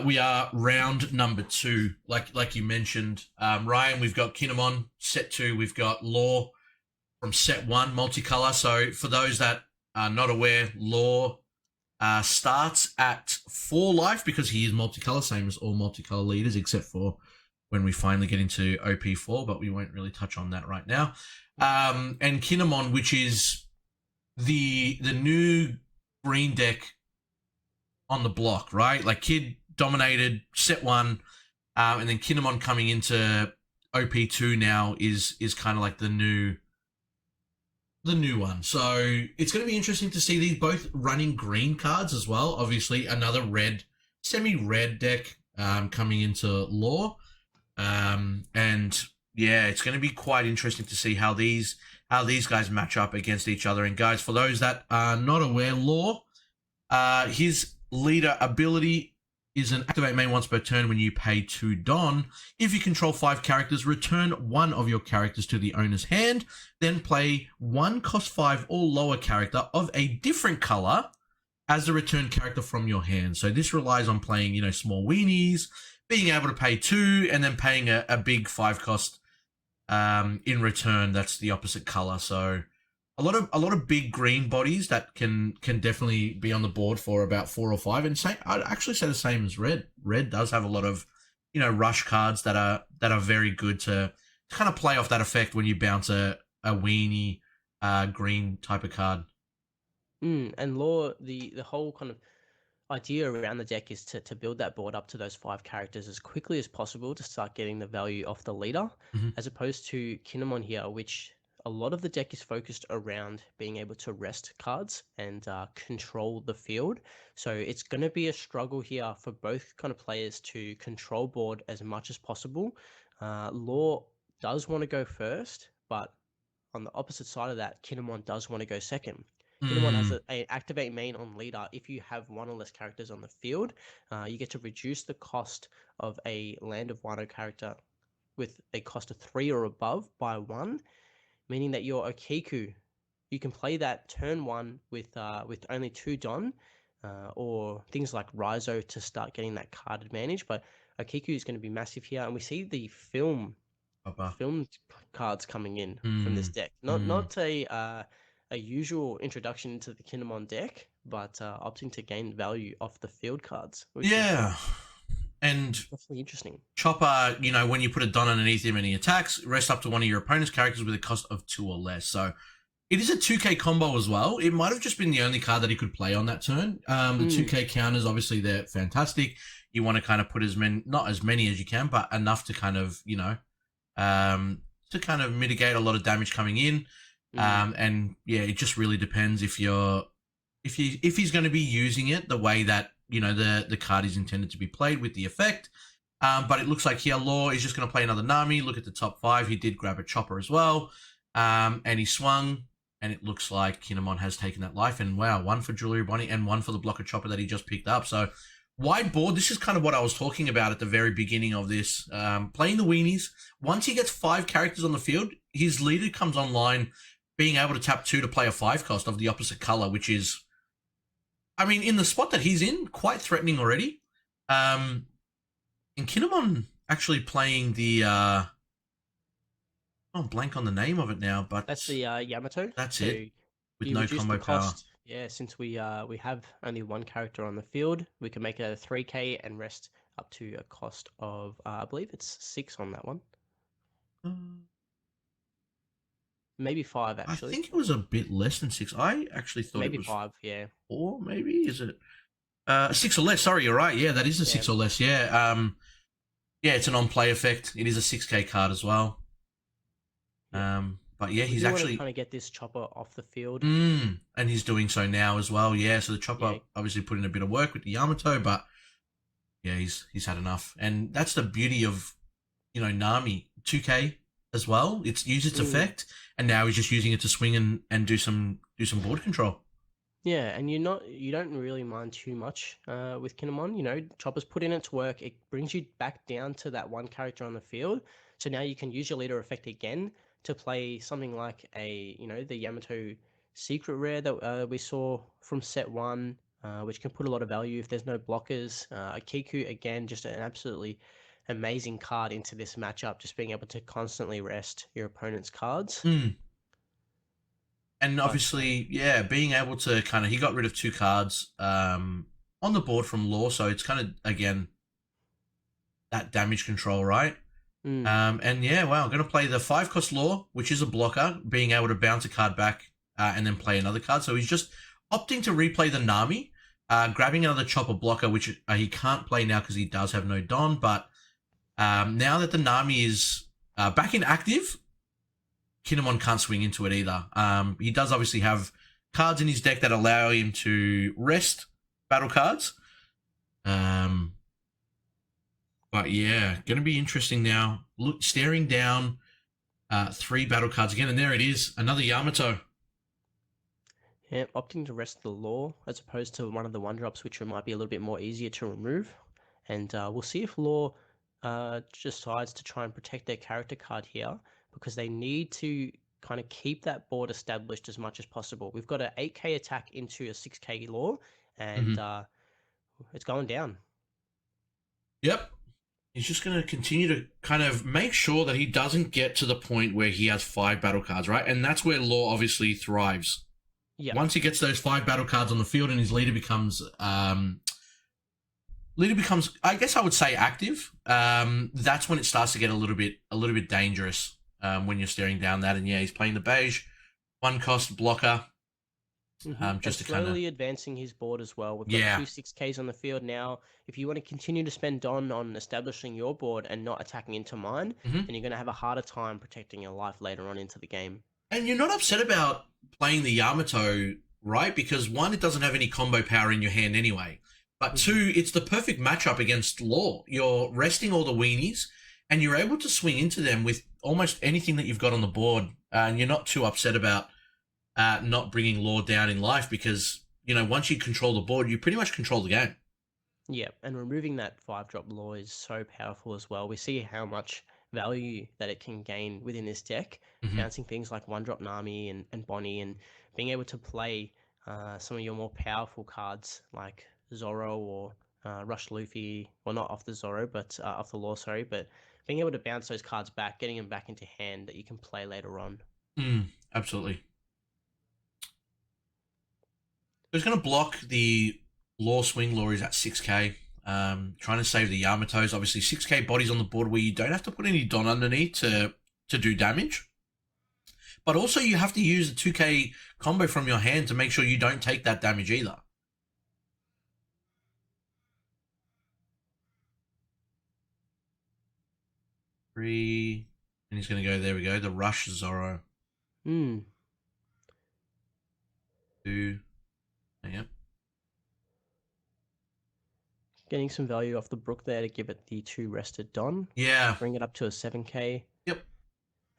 we are round number 2. Like you mentioned, Ryan, we've got Kinemon. Set 2, we've got Law from set 1, multicolor. So for those that are not aware, Law starts at 4 life because he is multicolor, same as all multicolor leaders, except for when we finally get into OP4, but we won't really touch on that right now. And Kinemon, which is the new green deck on the block, right? Like Kid dominated set 1, and then Kinemon coming into OP2 now is kind of like the new one. So it's going to be interesting to see these both running green cards as well. Obviously, another red, semi-red deck coming into Law. And yeah, it's going to be quite interesting to see how these guys match up against each other. And guys, for those that are not aware, Law, his leader ability is an activate main once per turn when you pay 2 Don. If you control 5 characters, return one of your characters to the owner's hand, then play 1 cost 5 or lower character of a different color as a return character from your hand. So this relies on playing, small weenies, being able to pay 2, and then paying a big 5 cost in return that's the opposite color. So a lot of big green bodies that can definitely be on the board for about 4 or 5. And I'd actually say the same as red. Red does have a lot of rush cards that are very good to kind of play off that effect when you bounce a weenie green type of card. And Law, the whole kind of idea around the deck is to build that board up to those 5 characters as quickly as possible to start getting the value off the leader, as opposed to Kinemon here, which a lot of the deck is focused around being able to rest cards and control the field. So it's going to be a struggle here for both kind of players to control board as much as possible. Law does want to go first, but on the opposite side of that, Kinemon does want to go second. Kinemon has a activate main on leader. If you have 1 or less characters on the field, you get to reduce the cost of a land of Wano character with a cost of 3 or above by 1, meaning that your Okiku, you can play that turn 1 with only 2 Don, or things like Raizo to start getting that card advantage. But Okiku is going to be massive here, and we see the film cards coming in from this deck. Not a usual introduction to the Kinemon deck, but opting to gain value off the field cards. Yeah. And definitely interesting. Chopper, when you put a Don underneath him and he attacks, rest up to one of your opponent's characters with a cost of 2 or less. So it is a 2k combo as well. It might have just been the only card that he could play on that turn. The 2k counters, obviously, they're fantastic. You want to kind of put not as many as you can, but enough to kind of, to kind of mitigate a lot of damage coming in. And yeah, it just really depends if he's going to be using it the way that the card is intended to be played with the effect. But it looks like here Law is just going to play another Nami. Look at the top 5. He did grab a Chopper as well, and he swung. And it looks like Kinemon has taken that life. And wow, 1 for Jewelry Bonnie and 1 for the blocker Chopper that he just picked up. So wide board. This is kind of what I was talking about at the very beginning of this. Playing the weenies. Once he gets 5 characters on the field, his leader comes online, being able to tap 2 to play a 5 cost of the opposite color, which is, in the spot that he's in, quite threatening already. And Kinemon actually playing the, I'm blank on the name of it now, but that's the Yamato. That's it. With no combo power. Yeah, since we have only 1 character on the field, we can make it a 3k and rest up to a cost of, I believe it's 6 on that one. Maybe 5, actually. I think it was a bit less than 6. I actually thought maybe it was 5, yeah. Or maybe, is it 6 or less? Sorry, you're right. Yeah, that is a 6 or less. Yeah. Yeah, it's an on-play effect. It is a 6k card as well. But yeah, he's actually trying to get this Chopper off the field. And he's doing so now as well. Yeah, so the Chopper obviously put in a bit of work with the Yamato, but yeah, he's had enough. And that's the beauty of Nami 2k as well. It's used its effect, and now he's just using it to swing and do some board control. Yeah, and you don't really mind too much with Kinemon. Chopper's put in its work. It brings you back down to that 1 character on the field. So now you can use your leader effect again to play something like the Yamato secret rare that we saw from set 1. which can put a lot of value if there's no blockers. Kiku, again, just an absolutely amazing card into this matchup, just being able to constantly rest your opponent's cards. Mm. And But obviously, yeah, being able to kind of, he got rid of 2 cards on the board from Law, so it's kind of, again, that damage control, right? And yeah, wow, I'm going to play the 5-cost Law, which is a blocker, being able to bounce a card back and then play another card. So he's just opting to replay the Nami, grabbing another Chopper blocker, which he can't play now because he does have no Don. But now that the Nami is back in active, Kinemon can't swing into it either. He does obviously have cards in his deck that allow him to rest battle cards. But yeah, going to be interesting now. Look, staring down 3 battle cards again, and there it is, another Yamato. Yeah, opting to rest the Law as opposed to one of the 1-drops, which might be a little bit more easier to remove. And we'll see if Law decides to try and protect their character card here, because they need to kind of keep that board established as much as possible. We've got an 8k attack into a 6k Law, and it's going down. Yep. He's just going to continue to kind of make sure that he doesn't get to the point where he has 5 battle cards, right? And that's where Law obviously thrives. Yeah. Once he gets those 5 battle cards on the field and his leader becomes, I guess I would say active. That's when it starts to get a little bit dangerous when you're staring down that. And yeah, he's playing the beige 1-cost blocker. Just to slowly advancing his board as well. We've got 2 6Ks on the field now. If you want to continue to spend Don on establishing your board and not attacking into mine, then you're going to have a harder time protecting your life later on into the game. And you're not upset about playing the Yamato, right? Because 1, it doesn't have any combo power in your hand anyway. But 2, it's the perfect matchup against Law. You're resting all the weenies, and you're able to swing into them with almost anything that you've got on the board. And you're not too upset about not bringing Law down in life, because, you know, once you control the board, you pretty much control the game. Yeah, and removing that 5-drop Law is so powerful as well. We see how much value that it can gain within this deck, bouncing things like 1-drop Nami and Bonnie, and being able to play some of your more powerful cards like Zoro or Rush Luffy, well, not off the Zoro, but off the Law, sorry, but being able to bounce those cards back, getting them back into hand that you can play later on. Absolutely. So he's going to block the Law swing. Law is at 6k. Trying to save the Yamatos. Obviously, 6k bodies on the board where you don't have to put any Don underneath to do damage. But also you have to use the 2k combo from your hand to make sure you don't take that damage either. Three. And he's going to go, there we go, the Rush Zoro. 2. Yep. Getting some value off the Brook there to give it the 2 rested Don. Yeah. Bring it up to a 7k. Yep.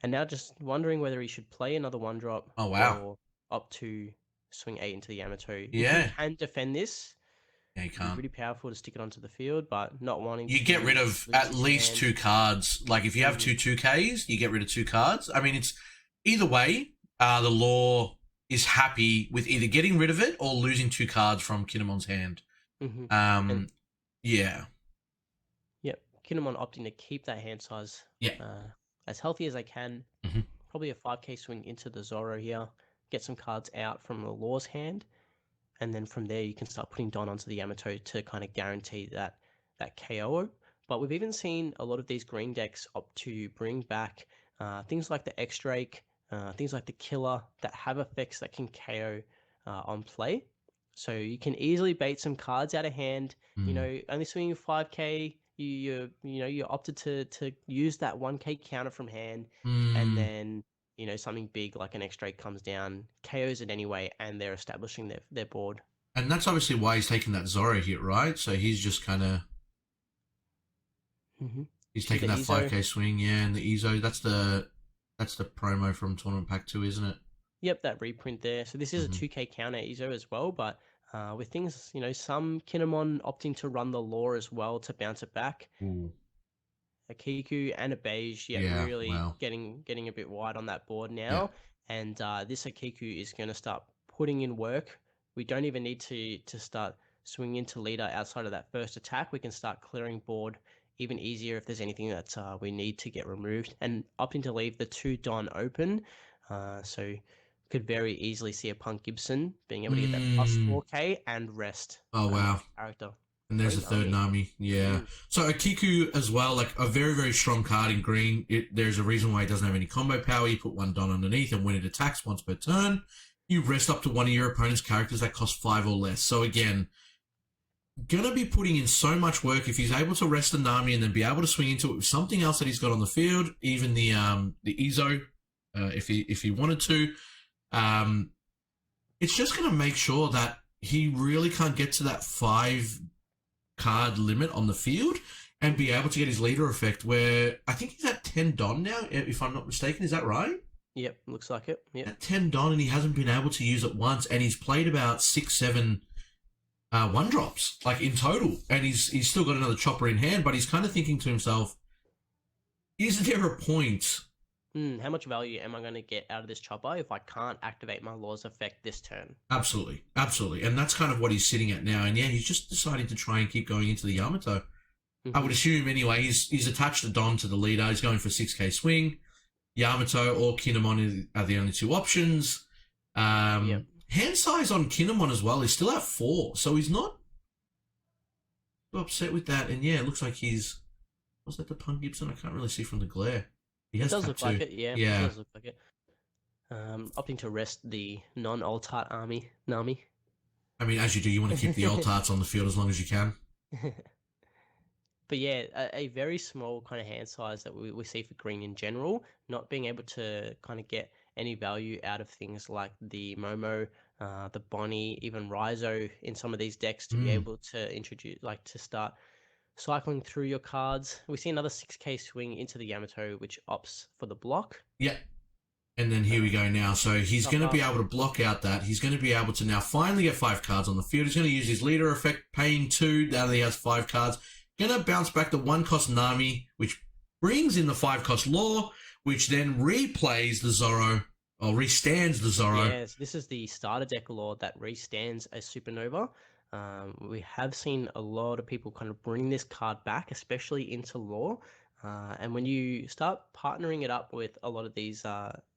And now just wondering whether he should play another 1-drop. Oh, wow. Or opt to swing 8 into the Yamato. Yeah. If he can defend this, yeah, you can't. It's pretty powerful to stick it onto the field, but not wanting to... You get rid of at least 2 cards. Like, if you have 2 2Ks, you get rid of 2 cards. I mean, it's... Either way, the Law is happy with either getting rid of it or losing 2 cards from Kinemon's hand. Yeah. Yep. Kinemon opting to keep that hand size as healthy as they can. Probably a 5k swing into the Zoro here. Get some cards out from the Law's hand. And then from there, you can start putting Don onto the Yamato to kind of guarantee that KO. But we've even seen a lot of these green decks opt to bring back things like the X-Drake, things like the Killer that have effects that can KO on play. So you can easily bait some cards out of hand. You know, only swinging 5k, you opted to use that 1k counter from hand, and then you know something big like an X-Drake comes down, KOs it anyway, and they're establishing their board. And that's obviously why he's taking that Zoro hit, right? So he's just kind of he's taking that 5k swing, and the Ezo. That's the promo from Tournament Pack 2, isn't it? Yep, that reprint there. So this is a 2k counter Ezo as well, but with things, you know, some Kinemon opting to run the Law as well to bounce it back. A Kiku and a Beige, really getting a bit wide on that board now. And this Akiku is going to start putting in work we don't even need to start swinging into leader outside of that first attack. We can start clearing board even easier if there's anything that we need to get removed, and opting to leave the 2 Don open. So could very easily see a Punk Gibson being able to get that plus 4k and rest. Oh, wow. Character. And there's a third Nami. Yeah. So a Kiku as well, like a very, very strong card in green. There's a reason why it doesn't have any combo power. You put 1 Don underneath, and when it attacks once per turn, you rest up to one of your opponent's characters that cost 5 or less. So again, gonna be putting in so much work if he's able to rest the Nami and then be able to swing into it with something else that he's got on the field, even the Izo, if he wanted to. It's just gonna make sure that he really can't get to that 5 card limit on the field and be able to get his leader effect, where I think he's at 10 Don now, if I'm not mistaken. Is that right? Yep, looks like it. Yep. At 10 Don, and he hasn't been able to use it once, and he's played about 6, 7 1-drops, like in total, and he's still got another chopper in hand, but he's kind of thinking to himself, is there a point? How much value am I going to get out of this chopper if I can't activate my Law's effect this turn? Absolutely, absolutely. And that's kind of what he's sitting at now. And yeah, he's just deciding to try and keep going into the Yamato. I would assume anyway, he's attached the Don to the leader. He's going for 6k swing. Yamato or Kinemon are the only 2 options. Hand size on Kinemon as well is still at 4, so he's not upset with that. And yeah, it looks like was that the Punk Gibson? I can't really see from the glare. He has it does look two. like it, yeah. It does look like it. Opting to rest the non-Altart Nami. I mean, as you do, you want to keep the Altarts on the field as long as you can. But yeah, a very small kind of hand size that we see for green in general, not being able to kind of get any value out of things like the Momo, the Bonnie, even Raizo in some of these decks to be able to introduce, like to start cycling through your cards. We see another 6k swing into the Yamato, which opts for the block. Yep. And then here we go now. So he's going to be able to block out that. He's going to be able to now finally get 5 cards on the field. He's going to use his leader effect, paying 2. Now that he has 5 cards. Going to bounce back the 1-cost Nami, which brings in the 5-cost Law, which then replays the Zoro, or restands the Zoro. Yes, this is the starter deck Law that restands a Supernova. We have seen a lot of people kind of bring this card back, especially into Law. And when you start partnering it up with a lot of these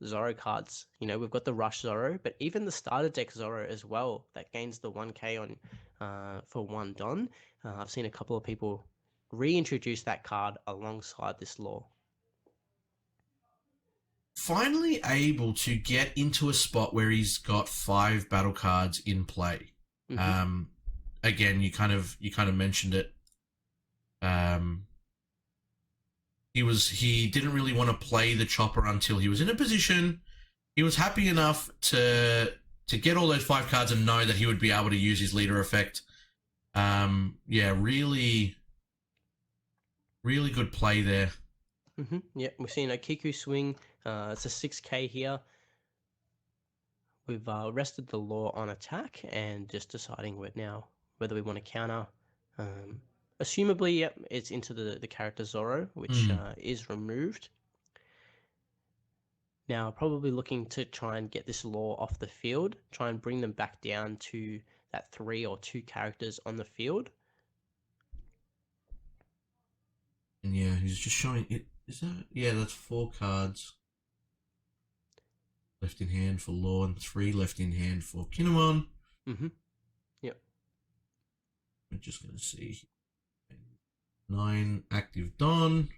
Zoro cards, you know, we've got the Rush Zoro, but even the starter deck Zoro as well, that gains the 1k on for 1 Don. I've seen a couple of people reintroduce that card alongside this Law. Finally able to get into a spot where he's got 5 battle cards in play. Again, you kind of mentioned it. He didn't really want to play the chopper until he was in a position. He was happy enough to get all those 5 cards and know that he would be able to use his leader effect. Yeah, really, really good play there. Yeah, we're seeing a Kiku swing. It's a 6k here. We've rested the Law on attack and just deciding whether we want to counter. Assumably, yep, it's into the character Zoro, which is removed. Now, probably looking to try and get this Law off the field, try and bring them back down to that 3 or 2 characters on the field. And yeah, he's just showing it. Is that? Yeah, that's 4 cards left in hand for Law and 3 left in hand for Kinemon. Yep. We're just going to see 9 active Don.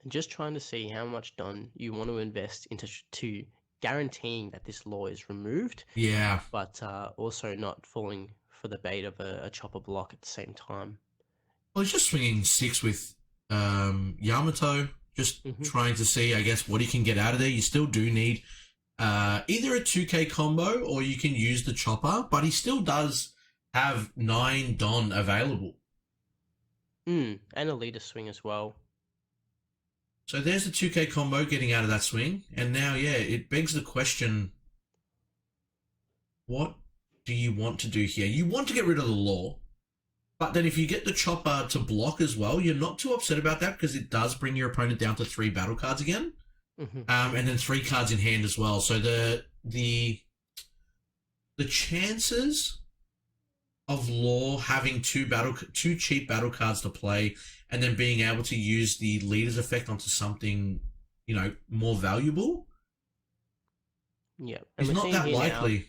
And just trying to see how much Don you want to invest into to guaranteeing that this Law is removed. Yeah. But also not falling for the bait of a chopper block at the same time. Well, he's just swinging 6 with Yamato, just trying to see, I guess, what he can get out of there. You still do need either a 2k combo or you can use the chopper, but he still does have 9 Don available. And a leader swing as well. So there's the 2k combo getting out of that swing. And now, yeah, it begs the question, what do you want to do here? You want to get rid of the Law, but then if you get the chopper to block as well, you're not too upset about that because it does bring your opponent down to 3 battle cards again. and then 3 cards in hand as well. So the chances of Law having two cheap battle cards to play and then being able to use the leader's effect onto something, more valuable, Yeah, is and we're not seeing that here now likely.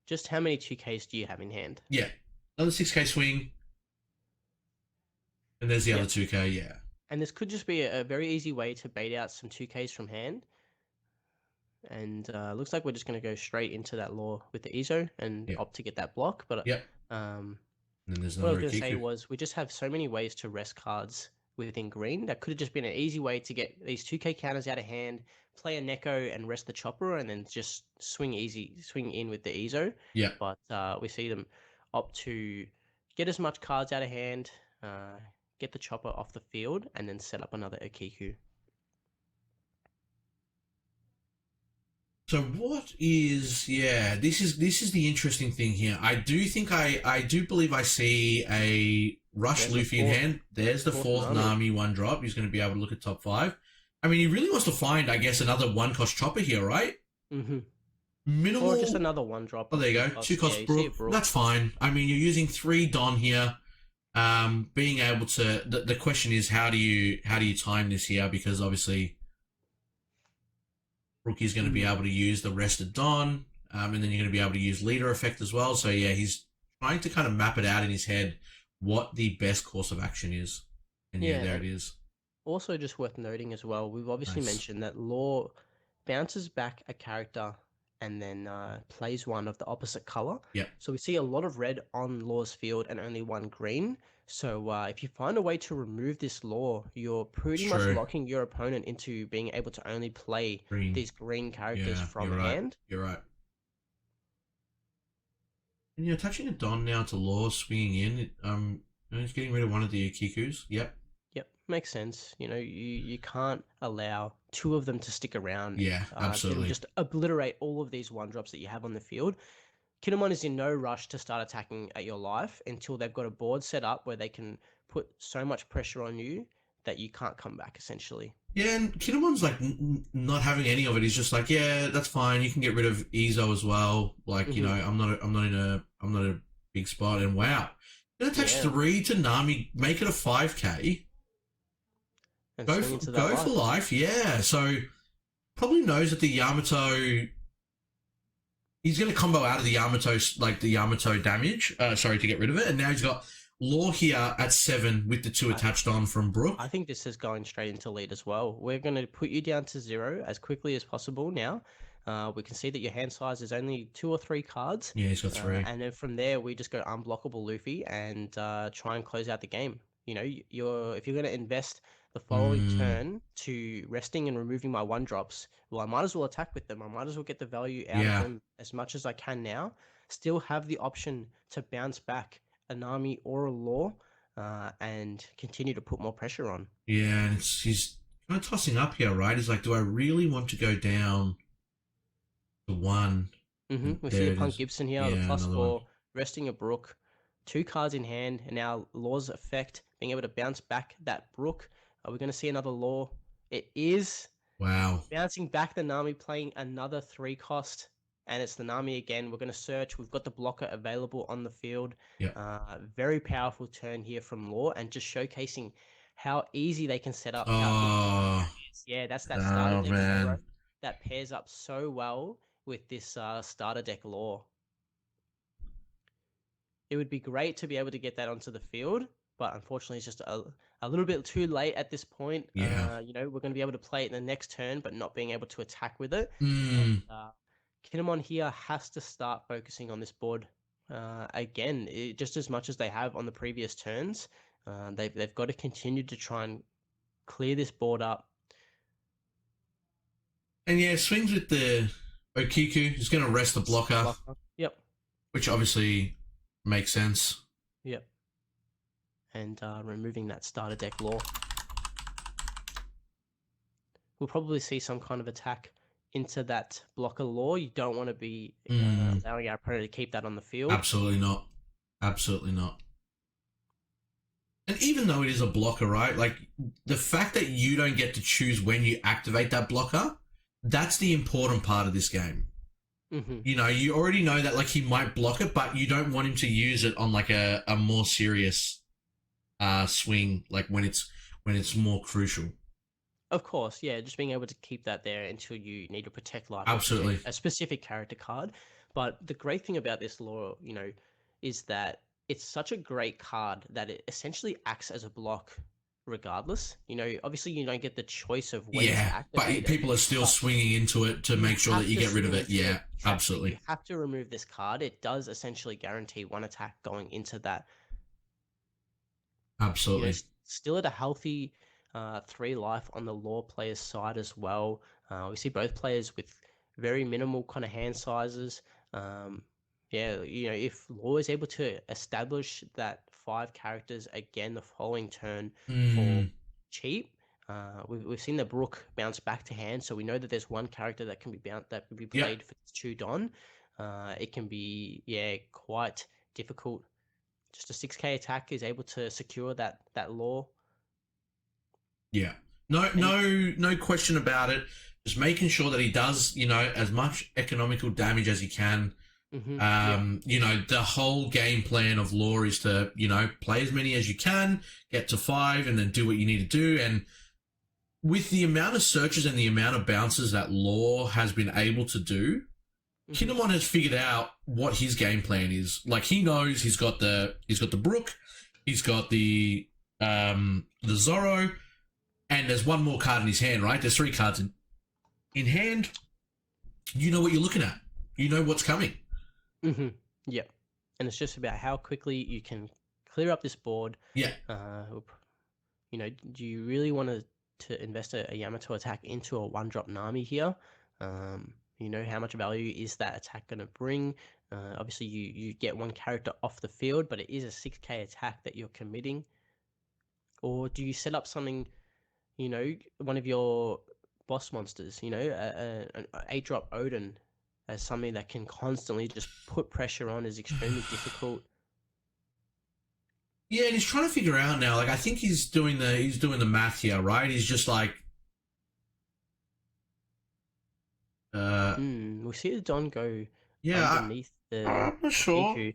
just how many 2Ks do you have in hand? Yeah, another 6K swing, and there's the other Yep. 2K. Yeah, And this could just be a very easy way to bait out some 2Ks from hand. And looks like we're just going to go straight into that Law with the EZO and Yep. opt to get that block. But Yep. um, And then there's what I was another going to say Akiku. was we just have so many ways to rest cards within green. That could have just been an easy way to get these 2K counters out of hand, play a Neko and rest the Chopper, and then just swing in with the EZO. Yeah. But we see them opt to get as much cards out of hand, get the Chopper off the field, and then set up another Akiku. So what is this is the interesting thing here. I do think I do believe I see a Rush There's Luffy the in fourth- hand. There's the fourth fourth Nami 1-drop. He's going to be able to look at top 5. I mean, he really wants to find, I guess, another 1-cost chopper here, right? Mm-hmm. Minimal. Or just another 1-drop. Oh, there you go. 2-cost Brook. That's fine. I mean, you're using 3 Don here. Being able to. The question is, how do you time this here? Because obviously, Rookie's going to be able to use the rested Don, and then you're going to be able to use leader effect as well. So yeah, he's trying to kind of map it out in his head what the best course of action is. And yeah there it is. Also, just worth noting as well, we've obviously mentioned that Law bounces back a character and then plays one of the opposite color. Yeah. So we see a lot of red on Law's field and only 1 green. So if you find a way to remove this Law, you're pretty much locking your opponent into being able to only play these green characters from hand. You're right. And you're touching a Don now to Law, swinging in. He's getting rid of one of the Akikus. Yep. Makes sense. You can't allow 2 of them to stick around. Yeah, absolutely. Just obliterate all of these 1-drops that you have on the field. Kinemon is in no rush to start attacking at your life until they've got a board set up where they can put so much pressure on you that you can't come back, essentially. Yeah, and Kinemon's like not having any of it. He's just like, yeah, that's fine. You can get rid of Ezo as well. Like, I'm not a big spot. And wow, gonna attach 3 to Nami, make it a 5K. And go for life, yeah. So probably knows that the Yamato, he's going to combo out of the Yamato, like the Yamato damage. To get rid of it, and now he's got Law here at 7 with the 2 attached on from Brook. I think this is going straight into lead as well. We're going to put you down to 0 as quickly as possible now. We can see that your hand size is only 2 or 3 cards. Yeah, he's got 3. And then from there, we just go unblockable Luffy and try and close out the game. If you're going to invest the following turn to resting and removing my 1-drops, well, I might as well attack with them. I might as well get the value out of them as much as I can now. Still have the option to bounce back a Nami or a Law and continue to put more pressure on. Yeah, and he's kind of tossing up here, right? He's like, do I really want to go down to 1? We see a Punk Gibson here, the +4, resting a Brook, 2 cards in hand, and now Law's effect, being able to bounce back that Brook. Are we going to see another Law? It is. Wow. Bouncing back the Nami, playing another 3-cost, and it's the Nami again. We're going to search. We've got the blocker available on the field. Very powerful turn here from Law, and just showcasing how easy they can set up. Yeah, that's that starter deck hero that pairs up so well with this starter deck Law. It would be great to be able to get that onto the field, but unfortunately it's just a little bit too late at this point. Yeah. We're going to be able to play it in the next turn, but not being able to attack with it. Kinemon here has to start focusing on this board again, just as much as they have on the previous turns. They've got to continue to try and clear this board up. And yeah, swings with the Okiku. He's going to rest the blocker. Yep. Which obviously makes sense. Yep. And removing that starter deck Law. We'll probably see some kind of attack into that blocker Law. You don't want to be allowing our opponent to keep that on the field. Absolutely not. Absolutely not. And even though it is a blocker, right? Like, the fact that you don't get to choose when you activate that blocker, that's the important part of this game. Mm-hmm. You know, you already know that, like, he might block it, but you don't want him to use it on, like, a more serious swing, like, when it's more crucial. Of course, yeah, just being able to keep that there until you need to protect life. Absolutely. A specific character card. But the great thing about this law, is that it's such a great card that it essentially acts as a block regardless. Obviously you don't get the choice of when to activate but people are still swinging into it to make sure that you get rid of it. Yeah, absolutely. You have to remove this card. It does essentially guarantee one attack going into that. Absolutely. Still at a healthy 3 life on the law player's side as well. We see both players with very minimal kind of hand sizes. If law is able to establish that 5 characters again the following turn for cheap, we've seen the Brook bounce back to hand, so we know that there's one character that can be played for 2 Don. It can be quite difficult. Just a 6k attack is able to secure that law. Yeah. No question about it. Just making sure that he does, as much economical damage as he can. Mm-hmm. The whole game plan of law is to, play as many as you can, get to 5, and then do what you need to do. And with the amount of searches and the amount of bounces that law has been able to do, Kinemon has figured out what his game plan is. Like, he knows he's got the Brook, he's got the Zorro, and there's one more card in his hand, right? There's 3 cards in hand. You know what you're looking at. You know what's coming. Mm-hmm. Yeah. And it's just about how quickly you can clear up this board. Yeah. Do you really want to invest a Yamato attack into a 1-drop Nami here? How much value is that attack going to bring? Obviously, you get one character off the field, but it is a 6k attack that you're committing. Or do you set up something, one of your boss monsters, an 8-drop Odin, as something that can constantly just put pressure on, is extremely difficult. Yeah, and he's trying to figure out now. Like, I think he's doing the math here, right? He's just like, we see the Don go underneath the. I'm not sure. Kiku.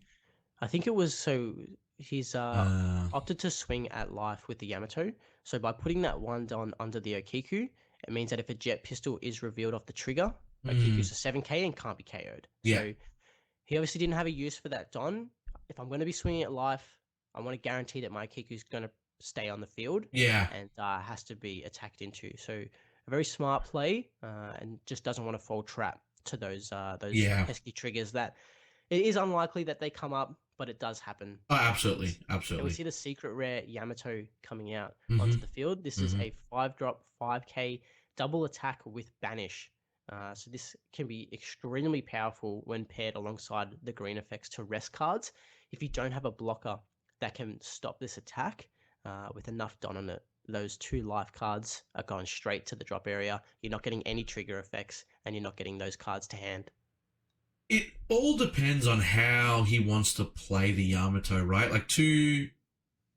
I think it was so he's opted to swing at life with the Yamato. So by putting that one Don under the Okiku, it means that if a jet pistol is revealed off the trigger, Okiku's a 7k and can't be KO'd. Yeah. So he obviously didn't have a use for that Don. If I'm going to be swinging at life, I want to guarantee that my Okiku's going to stay on the field. Yeah. And has to be attacked into. So a very smart play, and just doesn't want to fall trap to those pesky triggers that it is unlikely that they come up, but it does happen. Oh, absolutely. And we see the secret rare Yamato coming out onto the field. This is a 5-drop, 5k double attack with banish. So this can be extremely powerful when paired alongside the green effects to rest cards. If you don't have a blocker that can stop this attack with enough Don on it, those 2 life cards are going straight to the drop area. You're not getting any trigger effects, and you're not getting those cards to hand. It all depends on how he wants to play the Yamato, right? Like,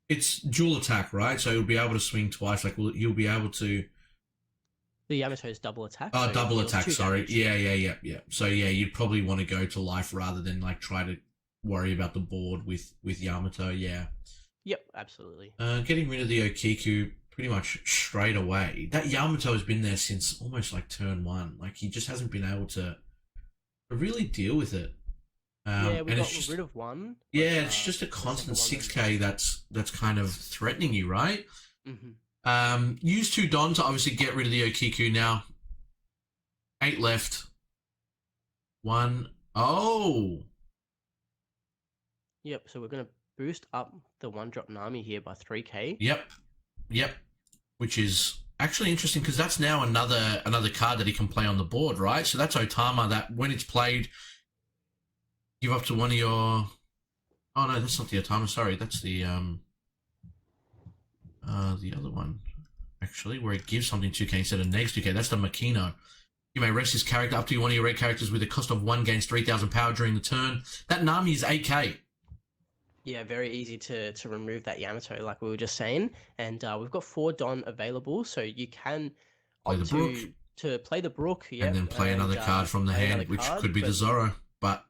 it's dual attack, right? So he'll be able to swing twice. Like, you'll be able to. The Yamato's double attack. Oh, double attack. Sorry. Damage. Yeah. So yeah, you'd probably want to go to life rather than like try to worry about the board with Yamato. Yeah. Yep, absolutely. Getting rid of the Okiku pretty much straight away. That Yamato has been there since almost like turn 1. Like, he just hasn't been able to really deal with it. We got rid of one. Yeah, it's just a constant 6k that's kind of threatening you, right? Mm-hmm. Use 2 Don to obviously get rid of the Okiku now. 8 left. 1. Oh! Yep, so we're going to boost up the 1-drop Nami here by 3k. Yep. Which is actually interesting because that's now another card that he can play on the board, right? So that's Otama that when it's played, give up to one of your. Oh no, that's not the Otama. Sorry, that's the other one. Actually, where it gives something 2k instead of negs 2k. That's the Makino. You may rest this character up to one of your red characters with a cost of 1, gains 3,000 power during the turn. That Nami is 8k. Yeah, very easy to remove that Yamato, like we were just saying. And we've got 4 Don available, so you can Play the opt Brook, to play the Brook, and yep, then play and another card from the play another hand, which card. could be the But Zoro. But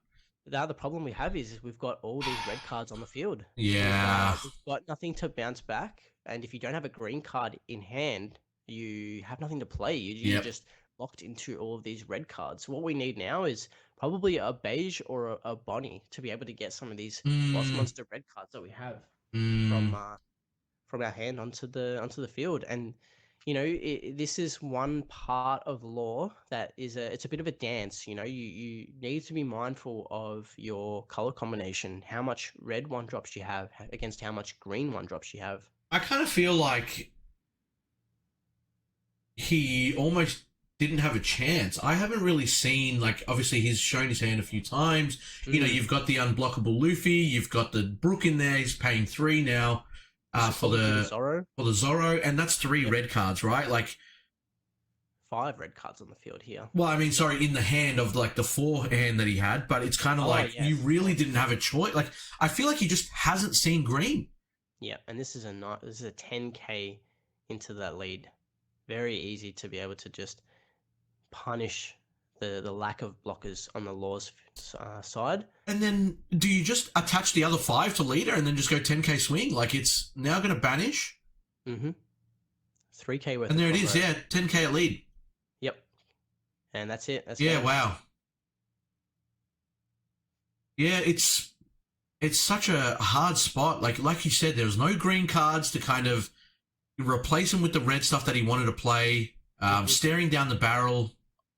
the other problem we have is we've got all these red cards on the field. yeah, We've got nothing to bounce back, and if you don't have a green card in hand, you have nothing to play. You're yep. just locked into all of these red cards. What we need now is probably a beige or a Bonnie to be able to get some of these boss monster red cards that we have from our hand onto the field. And you know, this is one part of lore that is it's a bit of a dance. You know, you need to be mindful of your color combination, how much red 1-drops you have against how much green 1-drops you have. I kind of feel like he almost didn't have a chance. I haven't really seen, like, obviously he's shown his hand a few times. You know, you've got the unblockable Luffy, you've got the Brook in there, he's paying 3 now for the Zoro, and that's 3 red cards, right? Like 5 red cards on the field here. Well, I mean, sorry, in the hand of like the 4 hand that he had, but it's kind of you really didn't have a choice. Like, I feel like he just hasn't seen green. Yeah, and this is a 10k into that lead. Very easy to be able to just punish the lack of blockers on the Law's side. And then do you just attach the other 5 to leader and then just go 10k swing? Like, it's now going to banish? 3k worth. And there it is, yeah, 10k at lead. Yep. And that's it. That's yeah, wow. Yeah, it's such a hard spot. Like you said, there was no green cards to kind of replace him with the red stuff that he wanted to play. Staring down the barrel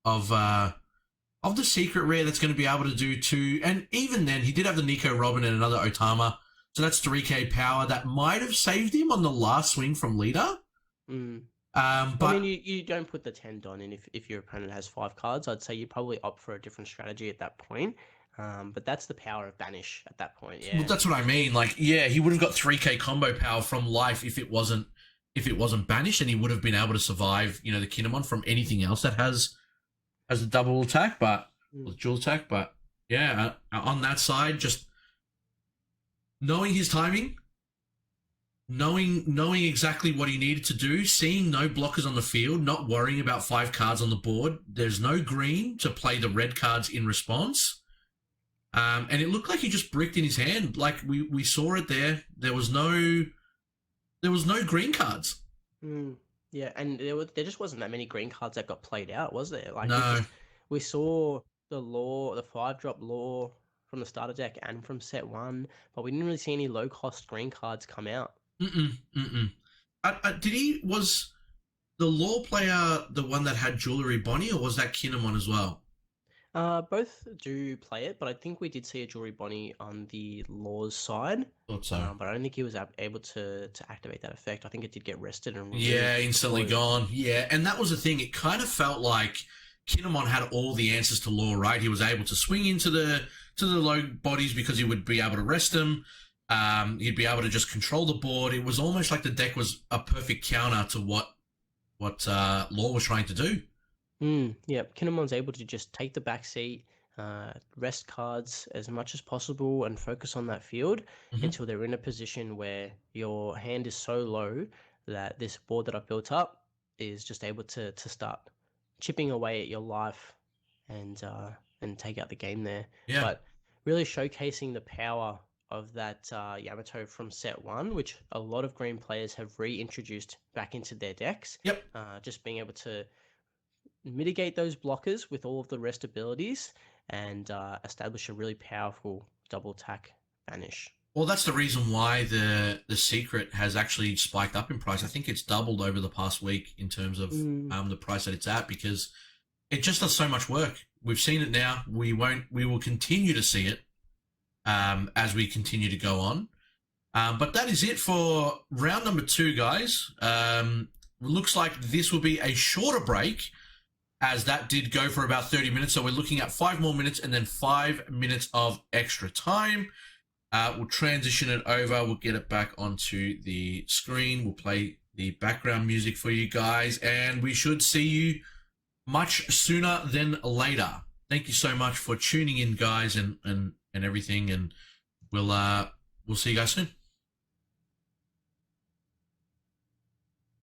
of the secret rare that's going to be able to do 2. And even then, he did have the Nico Robin and another Otama. So that's 3k power. That might have saved him on the last swing from leader. But I mean, you don't put the 10 Don in if your opponent has 5 cards. I'd say you'd probably opt for a different strategy at that point. But that's the power of banish at that point. Yeah, well, that's what I mean. Like, yeah, he would have got 3k combo power from life if it wasn't banished, and he would have been able to survive, you know, the Kinemon from anything else that has a double attack, but or dual attack. But yeah, on that side, just knowing his timing, knowing exactly what he needed to do, seeing no blockers on the field, not worrying about 5 cards on the board. There's no green to play the red cards in response. And it looked like he just bricked in his hand. Like we saw it there. There was no green cards. Yeah, and there just wasn't that many green cards that got played out, was there? Like, no. We saw the 5-drop lore from the starter deck and from set 1, but we didn't really see any low-cost green cards come out. Was the lore player the one that had Jewelry Bonnie, or was that Kinemon as well? Both do play it, but I think we did see a Jewelry Bonnie on the Law's side. Thought so. But I don't think he was able to activate that effect. I think it did get rested and removed. Yeah, instantly gone. Yeah, and that was the thing. It kind of felt like Kinemon had all the answers to Law, right? He was able to swing into the low bodies because he would be able to rest them. He'd be able to just control the board. It was almost like the deck was a perfect counter to what Law was trying to do. Yeah, Kinemon's able to just take the back seat, rest cards as much as possible, and focus on that field until they're in a position where your hand is so low that this board that I've built up is just able to start chipping away at your life and take out the game there. Yeah. But really showcasing the power of that Yamato from set 1, which a lot of green players have reintroduced back into their decks. Yep. Just being able to mitigate those blockers with all of the rest abilities and establish a really powerful double attack banish. Well, that's the reason why the secret has actually spiked up in price. I think it's doubled over the past week in terms of the price that it's at, because it just does so much work. We've seen it now. We will continue to see it as we continue to go on. But that is it for round number 2, guys. Looks like this will be a shorter break, as that did go for about 30 minutes. So we're looking at 5 more minutes and then 5 minutes of extra time. We'll transition it over. We'll get it back onto the screen. We'll play the background music for you guys, and we should see you much sooner than later. Thank you so much for tuning in, guys, and everything. And we'll We'll see you guys soon.